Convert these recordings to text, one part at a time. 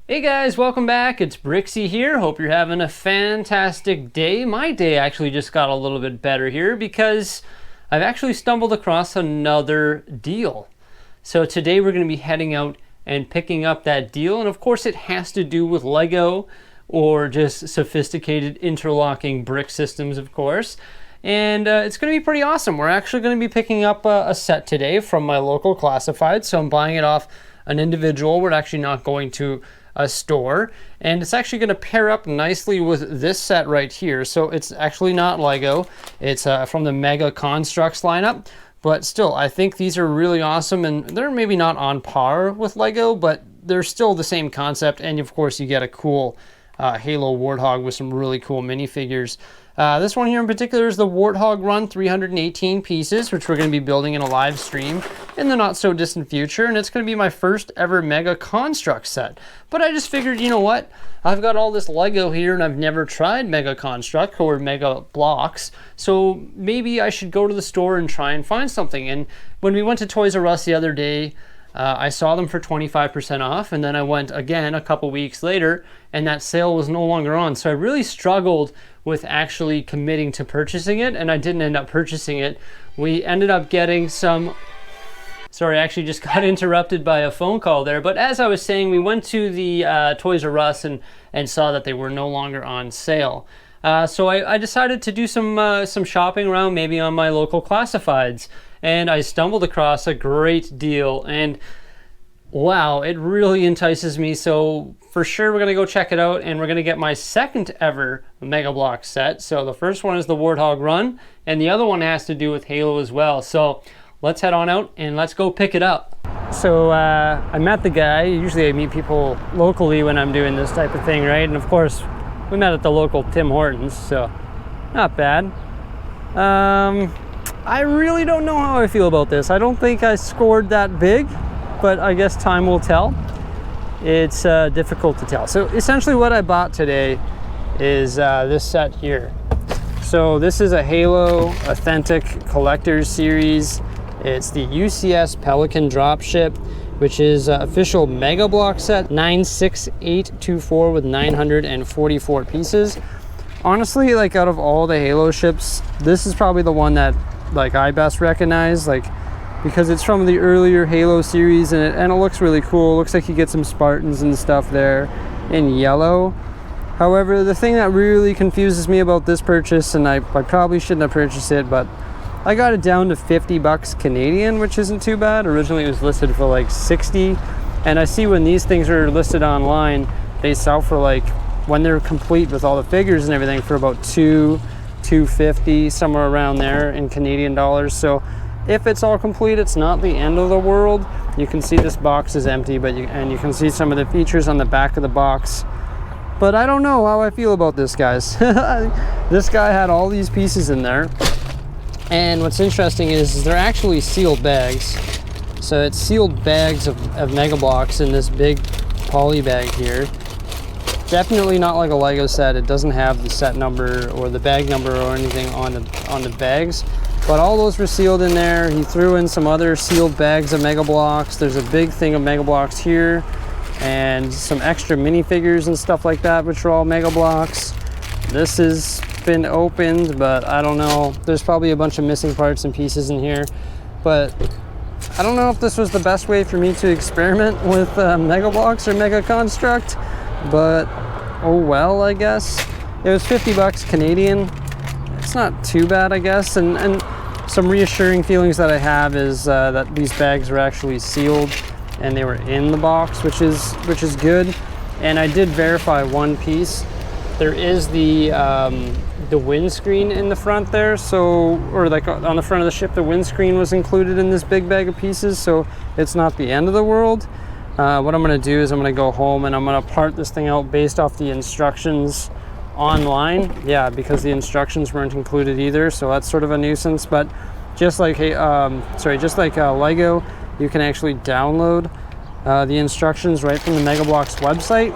Hey guys, welcome back. It's Bricksie here. Hope you're having a fantastic day. My day actually just got a little bit better here because I've actually stumbled across another deal. So today we're going to be heading out and picking up that deal. And of course it has to do with Lego or just sophisticated interlocking brick systems, of course. And it's going to be pretty awesome. We're actually going to be picking up a set today from my local classified. So I'm buying it off an individual. We're actually not going to a store, and it's actually going to pair up nicely with this set right here. So it's actually not Lego, it's from the Mega Constructs lineup, but still I think these are really awesome, and they're maybe not on par with Lego, but they're still the same concept. And of course you get a cool Halo Warthog with some really cool minifigures. This one here in particular is the Warthog Run 318 pieces, which we're going to be building in a live stream in the not so distant future, and it's going to be my first ever Mega Construct set. But I just figured, you know what, I've got all this Lego here and I've never tried Mega Construct or Mega BLOKS, so maybe I should go to the store and try and find something. And when we went to Toys R Us the other day, I saw them for 25% off, and then I went again a couple weeks later and that sale was no longer on. So I really struggled with actually committing to purchasing it, and I didn't end up purchasing it. We ended up getting some... Sorry, I actually just got interrupted by a phone call there. But as I was saying, we went to the Toys R Us and saw that they were no longer on sale. So I decided to do some shopping around, maybe on my local classifieds. And I stumbled across a great deal, and wow, it really entices me. So for sure we're gonna go check it out, and we're gonna get my second ever Mega BLOKS set. So the first one is the Warthog Run, and the other one has to do with Halo as well. So let's head on out and let's go pick it up. So I met the guy. Usually I meet people locally when I'm doing this type of thing, right? And of course we met at the local Tim Hortons, so not bad. I really don't know how I feel about this. I don't think I scored that big, but I guess time will tell. It's difficult to tell. So essentially what I bought today is this set here. So this is a Halo Authentic Collector's Series. It's the UCS Pelican Dropship, which is official Mega BLOKS set 96824 with 944 pieces. Honestly, like out of all the Halo ships, this is probably the one that like I best recognize, like because it's from the earlier Halo series, and it looks really cool. It looks like you get some Spartans and stuff there in yellow. However, the thing that really confuses me about this purchase, and I probably shouldn't have purchased it, but I got it down to 50 bucks Canadian, which isn't too bad. Originally it was listed for like 60, and I see when these things are listed online, they sell for like, when they're complete with all the figures and everything, for about $250, somewhere around there in Canadian dollars. So if it's all complete, it's not the end of the world. You can see this box is empty, but you can see some of the features on the back of the box. But I don't know how I feel about this, guys. This guy had all these pieces in there, and what's interesting is they're actually sealed bags. So it's sealed bags of Mega BLOKS in this big poly bag here. Definitely not like a Lego set. It doesn't have the set number or the bag number or anything on the bags, but all those were sealed in there. He threw in some other sealed bags of Mega BLOKS. There's a big thing of Mega BLOKS here, and some extra minifigures and stuff like that, which are all Mega BLOKS. This has been opened, but I don't know. There's probably a bunch of missing parts and pieces in here, but I don't know if this was the best way for me to experiment with Mega BLOKS or Mega Construct. But oh well, I guess. It was 50 bucks Canadian. It's not too bad, I guess. And some reassuring feelings that I have is that these bags were actually sealed and they were in the box, which is good. And I did verify one piece. There is the windscreen in the front there, so, or like on the front of the ship, the windscreen was included in this big bag of pieces, so it's not the end of the world. What I'm going to do is I'm going to go home and I'm going to part this thing out based off the instructions online. Yeah, because the instructions weren't included either, so that's sort of a nuisance. But just like Lego, you can actually download the instructions right from the Mega BLOKS website.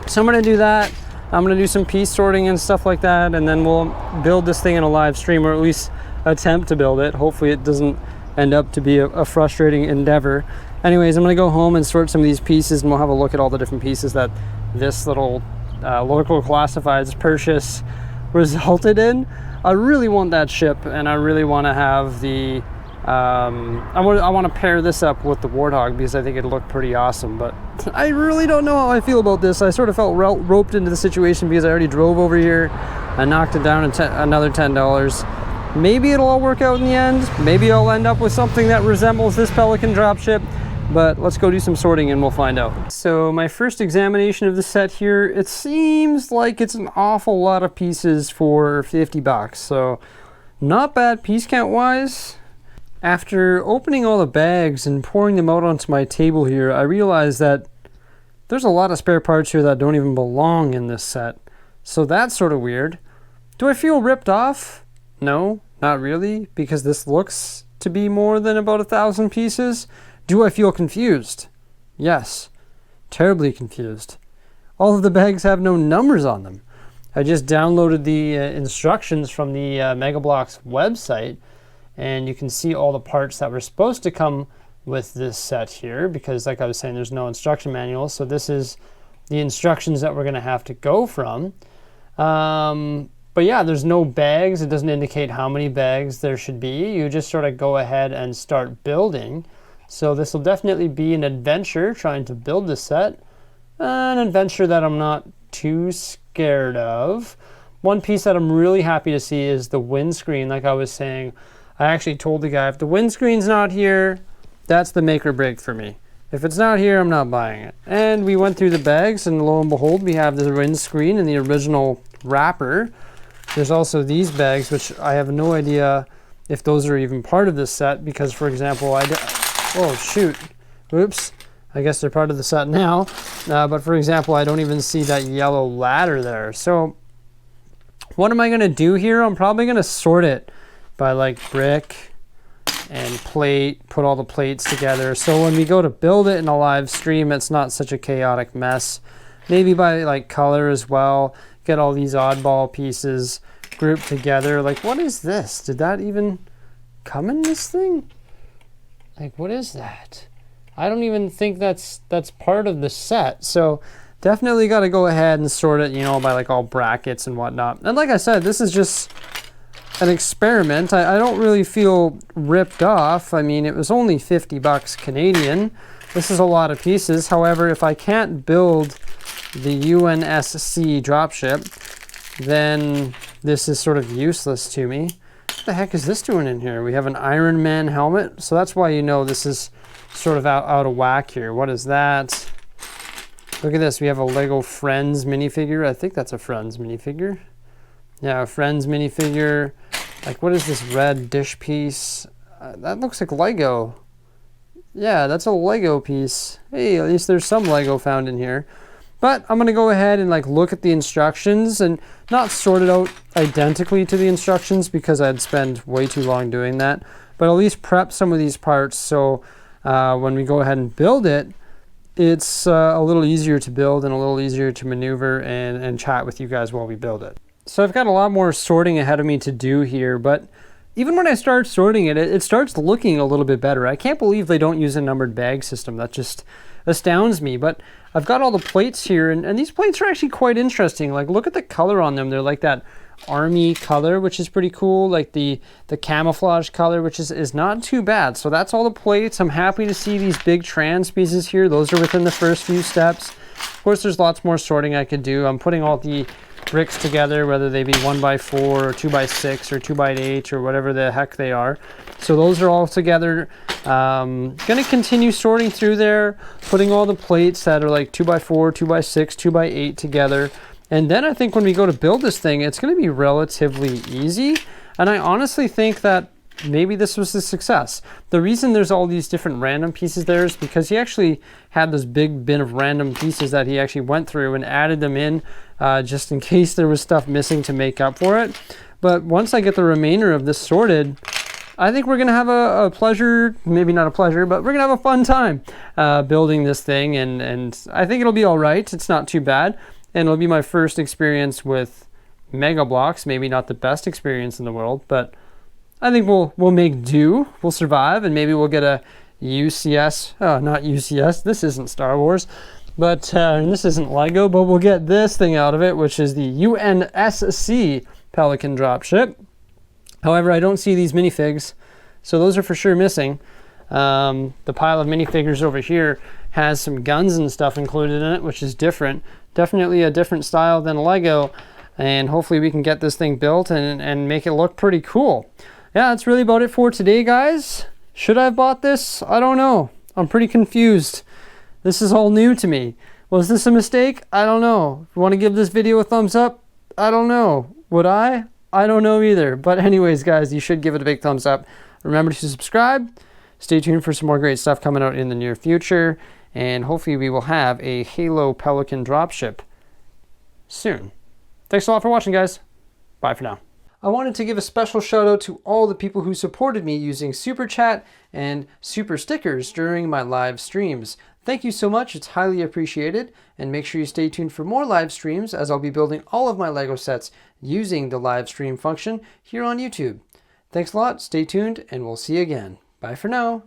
So I'm going to do that. I'm going to do some piece sorting and stuff like that, and then we'll build this thing in a live stream, or at least attempt to build it. Hopefully it doesn't end up to be a frustrating endeavor. Anyways, I'm gonna go home and sort some of these pieces, and we'll have a look at all the different pieces that this little local classifieds purchase resulted in. I really want that ship, and I really want to have the I want to pair this up with the Warthog because I think it'd look pretty awesome, but I really don't know how I feel about this. I sort of felt roped into the situation because I already drove over here. I knocked it down another $10. Maybe it'll all work out in the end. Maybe I'll end up with something that resembles this Pelican dropship, but let's go do some sorting and we'll find out. So my first examination of the set here, it seems like it's an awful lot of pieces for 50 bucks. So not bad piece count wise. After opening all the bags and pouring them out onto my table here, I realized that there's a lot of spare parts here that don't even belong in this set. So that's sort of weird. Do I feel ripped off? No, not really, because this looks to be more than about 1,000 pieces. Do I feel confused? Yes, terribly confused. All of the bags have no numbers on them. I just downloaded the instructions from the BLOKS website, and you can see all the parts that were supposed to come with this set here, because like I was saying, there's no instruction manual. So this is the instructions that we're going to have to go from. But yeah, there's no bags. It doesn't indicate how many bags there should be. You just sort of go ahead and start building. So this will definitely be an adventure trying to build this set. An adventure that I'm not too scared of. One piece that I'm really happy to see is the windscreen. Like I was saying, I actually told the guy, if the windscreen's not here, that's the make or break for me. If it's not here, I'm not buying it. And we went through the bags, and lo and behold, we have the windscreen in the original wrapper. There's also these bags, which I have no idea if those are even part of this set, because, for example, oh, shoot. Oops. I guess they're part of the set now. But, for example, I don't even see that yellow ladder there. So what am I going to do here? I'm probably going to sort it by like brick and plate, put all the plates together. So when we go to build it in a live stream, it's not such a chaotic mess. Maybe by like color as well. Get all these oddball pieces grouped together. Like, what is this? Did that even come in this thing? Like, what is that? I don't even think that's part of the set. So definitely got to go ahead and sort it, you know, by like all brackets and whatnot. And like I said, this is just an experiment. I don't really feel ripped off. I mean, it was only 50 bucks Canadian. This is a lot of pieces. However, if I can't build the UNSC dropship, then this is sort of useless to me. What the heck is this doing in here? We have an Iron Man helmet. So that's why you know this is sort of out of whack here. What is that? Look at this. We have a Lego Friends minifigure. I think that's a Friends minifigure. Yeah, a Friends minifigure. Like, what is this red dish piece? That looks like Lego. Yeah, that's a Lego piece. Hey, at least there's some Lego found in here. But I'm going to go ahead and like look at the instructions and not sort it out identically to the instructions because I'd spend way too long doing that. But at least prep some of these parts so when we go ahead and build it, it's a little easier to build and a little easier to maneuver and chat with you guys while we build it. So I've got a lot more sorting ahead of me to do here, but even when I start sorting it, it starts looking a little bit better. I can't believe they don't use a numbered bag system. That just astounds me. But I've got all the plates here, and these plates are actually quite interesting. Like, look at the color on them. They're like that army color, which is pretty cool. Like the camouflage color, which is not too bad. So that's all the plates. I'm happy to see these big trans pieces here. Those are within the first few steps. Of course, there's lots more sorting I could do. I'm putting all the bricks together, whether they be 1x4 or 2x6 or 2x8 or whatever the heck they are. So those are all together. Gonna continue sorting through there, putting all the plates that are like 2x4, 2x6, 2x8 together. And then I think when we go to build this thing, it's gonna be relatively easy. And I honestly think that maybe this was a success. The reason there's all these different random pieces there is because he actually had this big bin of random pieces that he actually went through and added them in just in case there was stuff missing to make up for it. But once I get the remainder of this sorted, I think we're gonna have a pleasure, maybe not a pleasure, but we're gonna have a fun time building this thing, and I think it'll be all right. It's not too bad, and it'll be my first experience with BLOKS. Maybe not the best experience in the world, but I think we'll make do, we'll survive, and maybe we'll get a UCS, not UCS, this isn't Star Wars, but this isn't Lego, but we'll get this thing out of it, which is the UNSC Pelican dropship. However, I don't see these minifigs, so those are for sure missing. The pile of minifigures over here has some guns and stuff included in it, which is different. Definitely a different style than Lego, and hopefully we can get this thing built and make it look pretty cool. Yeah, that's really about it for today, guys. Should I have bought this? I don't know. I'm pretty confused. This is all new to me. Was this a mistake? I don't know. If you want to give this video a thumbs up? I don't know. Would I? I don't know either. But anyways, guys, you should give it a big thumbs up. Remember to subscribe. Stay tuned for some more great stuff coming out in the near future. And hopefully we will have a Halo Pelican dropship soon. Thanks a lot for watching, guys. Bye for now. I wanted to give a special shout out to all the people who supported me using Super Chat and Super Stickers during my live streams. Thank you so much, it's highly appreciated, and make sure you stay tuned for more live streams as I'll be building all of my Lego sets using the live stream function here on YouTube. Thanks a lot, stay tuned, and we'll see you again. Bye for now.